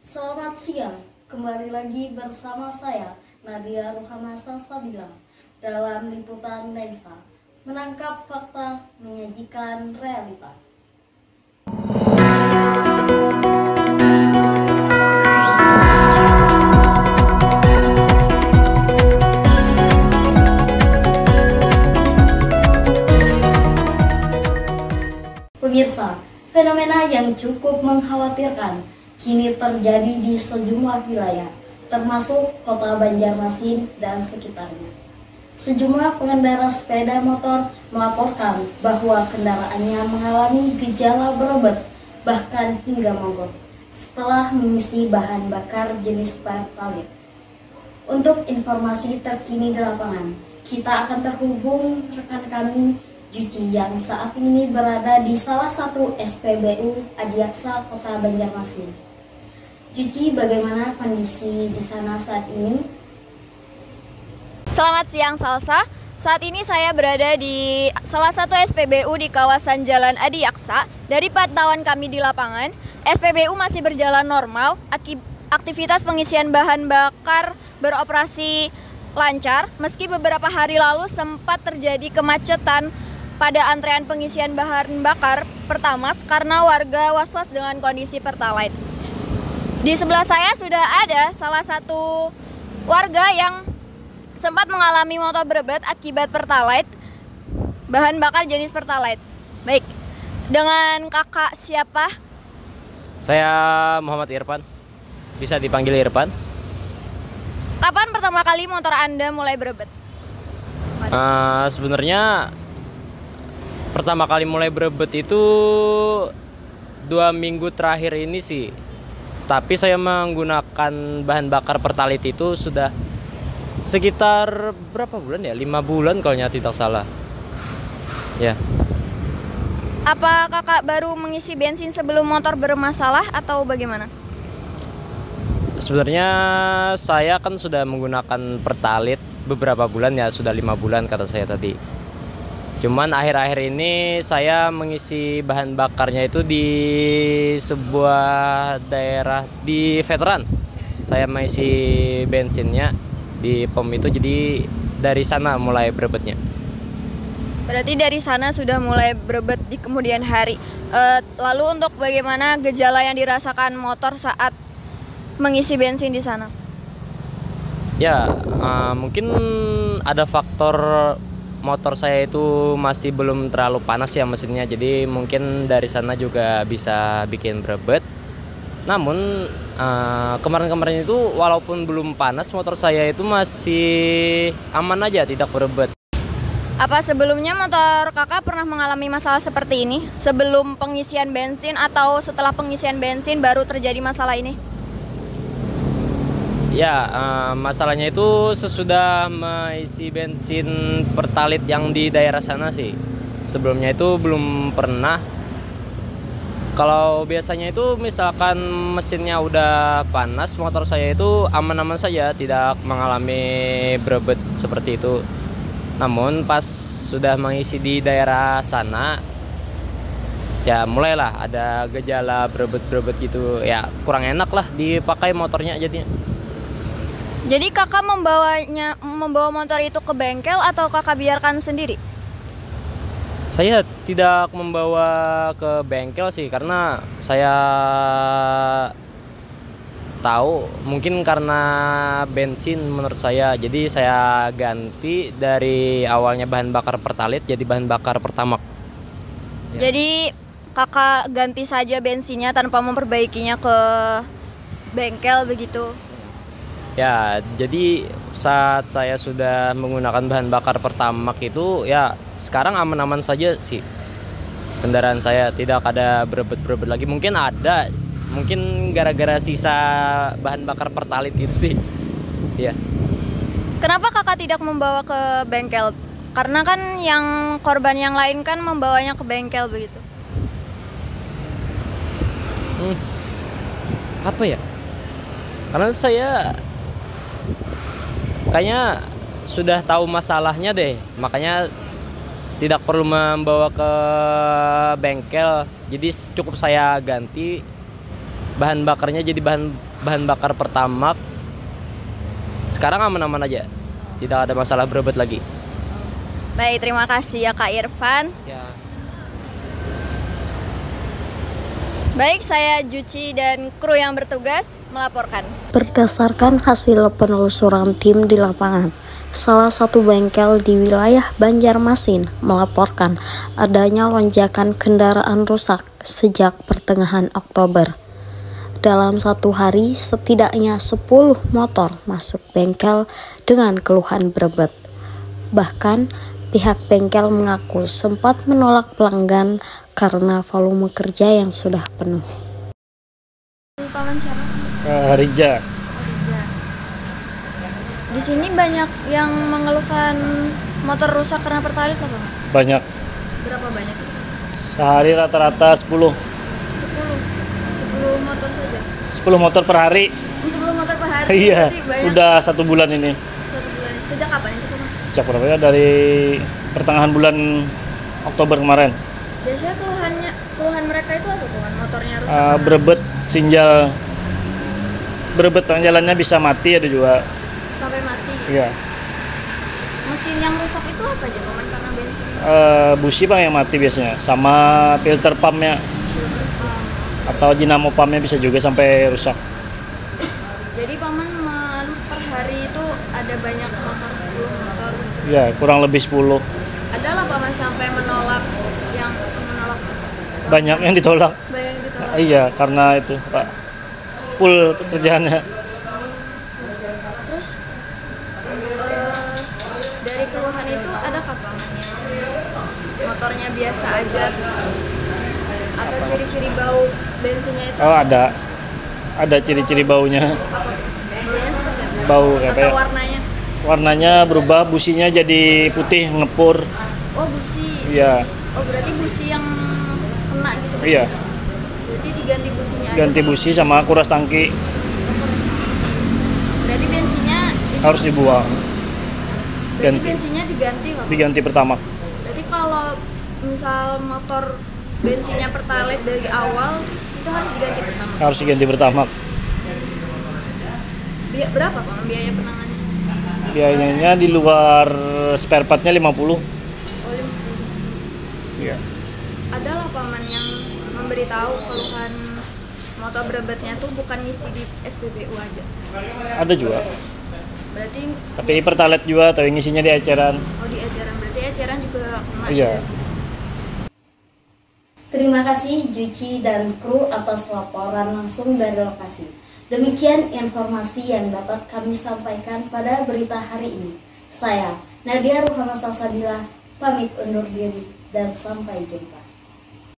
Selamat siang, kembali lagi bersama saya Nadia Ruhana Salsabila dalam liputan Desa, menangkap fakta, menyajikan realita. Pemirsa, fenomena yang cukup mengkhawatirkan kini terjadi di sejumlah wilayah, termasuk kota Banjarmasin dan sekitarnya. Sejumlah pengendara sepeda motor melaporkan bahwa kendaraannya mengalami gejala berebet, bahkan hingga mogok, setelah mengisi bahan bakar jenis Pertalite. Untuk informasi terkini di lapangan, kita akan terhubung rekan kami Juci yang saat ini berada di salah satu SPBU Adiaksa Kota Banjarmasin. Juci, bagaimana kondisi di sana saat ini? Selamat siang Salsa. Saat ini saya berada di salah satu SPBU di kawasan Jalan Adiaksa. Dari pantauan kami di lapangan, SPBU masih berjalan normal. Aktivitas pengisian bahan bakar beroperasi lancar, meski beberapa hari lalu sempat terjadi kemacetan pada antrean pengisian bahan bakar Pertamax karena warga was-was dengan kondisi Pertalite. Di sebelah saya sudah ada salah satu warga yang sempat mengalami motor berebet akibat Pertalite, bahan bakar jenis Pertalite. Baik, dengan kakak siapa? Saya Muhammad Irfan, bisa dipanggil Irfan. Kapan pertama kali motor Anda mulai berebet? Sebenarnya pertama kali mulai berebet itu 2 minggu terakhir ini sih. Tapi saya menggunakan bahan bakar Pertalite itu sudah sekitar berapa bulan ya? 5 bulan kalau tidak salah. Ya. Apa kakak baru mengisi bensin sebelum motor bermasalah atau bagaimana? Sebenarnya saya kan sudah menggunakan Pertalite beberapa bulan ya, sudah 5 bulan kata saya tadi. Cuman akhir-akhir ini saya mengisi bahan bakarnya itu di sebuah daerah di Veteran. Saya mengisi bensinnya di pom itu, jadi dari sana mulai berebetnya. Berarti dari sana sudah mulai berebet di kemudian hari. Lalu untuk bagaimana gejala yang dirasakan motor saat mengisi bensin di sana? Ya, mungkin ada faktor motor saya itu masih belum terlalu panas ya mesinnya, jadi mungkin dari sana juga bisa bikin berebet. Namun kemarin-kemarin itu walaupun belum panas, motor saya itu masih aman aja, tidak berebet. Apa sebelumnya motor kakak pernah mengalami masalah seperti ini? Sebelum pengisian bensin atau setelah pengisian bensin baru terjadi masalah ini? Ya, masalahnya itu sesudah mengisi bensin Pertalite yang di daerah sana sih. Sebelumnya itu belum pernah. Kalau biasanya itu misalkan mesinnya udah panas, motor saya itu aman-aman saja, tidak mengalami berebet seperti itu. Namun pas sudah mengisi di daerah sana, ya mulailah ada gejala berebet-berebet gitu. Ya kurang enak lah dipakai motornya jadinya. Jadi kakak membawa motor itu ke bengkel atau kakak biarkan sendiri? Saya tidak membawa ke bengkel sih, karena saya tahu mungkin karena bensin menurut saya. Jadi saya ganti dari awalnya bahan bakar Pertalite jadi bahan bakar Pertamax. Ya. Jadi kakak ganti saja bensinnya tanpa memperbaikinya ke bengkel begitu? Ya, jadi saat saya sudah menggunakan bahan bakar Pertamax itu ya sekarang aman-aman saja sih. Kendaraan saya tidak ada berebet-berebet lagi. Mungkin ada, mungkin gara-gara sisa bahan bakar Pertalite itu sih. Ya. Kenapa kakak tidak membawa ke bengkel? Karena kan yang korban yang lain kan membawanya ke bengkel begitu. Apa ya? Karena saya kayaknya sudah tahu masalahnya deh, makanya tidak perlu membawa ke bengkel. Jadi cukup saya ganti bahan bakarnya jadi bahan bahan bakar Pertamax. Sekarang aman-aman aja, tidak ada masalah berebut lagi. Baik, terima kasih ya Kak Irfan. Ya. Baik, saya Juci dan kru yang bertugas melaporkan. Berdasarkan hasil penelusuran tim di lapangan, salah satu bengkel di wilayah Banjarmasin melaporkan adanya lonjakan kendaraan rusak sejak pertengahan Oktober. Dalam satu hari, setidaknya 10 motor masuk bengkel dengan keluhan berebut. Bahkan, pihak bengkel mengaku sempat menolak pelanggan karena volume kerja yang sudah penuh. Paman siapa? Rija. Di sini banyak yang mengeluhkan motor rusak karena pertalite apa? Banyak. Berapa banyak? Sehari rata-rata 10 motor saja. 10 motor per hari. 10 motor per hari. Iya, Berarti banyak. udah 1 bulan ini. 1 bulan. Sejak kapan itu, Paman? Sejak berapa ya? Dari pertengahan bulan Oktober kemarin. Biasanya keluhan mereka itu apa, Paman? Motornya rusak. Karena Berebut, sinjal. Berebut, jalannya bisa mati ada juga. sampai mati. Iya. Mesin yang rusak itu apa aja, Paman? Karena bensin. Busi bang yang mati biasanya, sama filter pumpnya atau dinamo pumpnya bisa juga sampai rusak. Jadi Paman per hari itu ada banyak motor, 10 motor. Iya, kurang lebih 10. Ada lah Paman sampai menolak Banyak yang ditolak. bayang ditolak. Iya, karena itu Pak, full pekerjaannya. Terus dari keluhan itu adakah Paman yang motornya biasa aja atau ciri-ciri bau bensinnya itu? Oh, ada ciri-ciri baunya. Apa? Baunya seperti apa? Bau Atau kayak warnanya? warnanya berubah, businya jadi putih ngepur. Oh, busi. Iya. Oh, berarti busi yang kena gitu. Iya, Berarti diganti businya aja. ganti busi sama kuras tangki Berarti bensinnya harus dibuang. berarti Ganti bensinnya diganti loh. diganti Pertamax. Berarti kalau misal motor bensinnya pertalite dari awal terus itu harus diganti pertama. Harus diganti Pertamax. Berapa Pak biaya penanganannya? Biayanya di luar spare partnya 50. Oh, 50. Iya. Ada lah Paman yang memberitahu keluhan motor berebutnya tuh bukan ngisi di SPBU aja. Ada juga. Berarti Tapi pertalite juga atau ngisinya di eceran. oh di eceran, berarti eceran juga kena. Iya. Terima kasih Juci dan kru atas laporan langsung dari lokasi. Demikian informasi yang dapat kami sampaikan pada berita hari ini. Saya, Nadia Ruhama Salsabila, pamit undur diri dan sampai jumpa.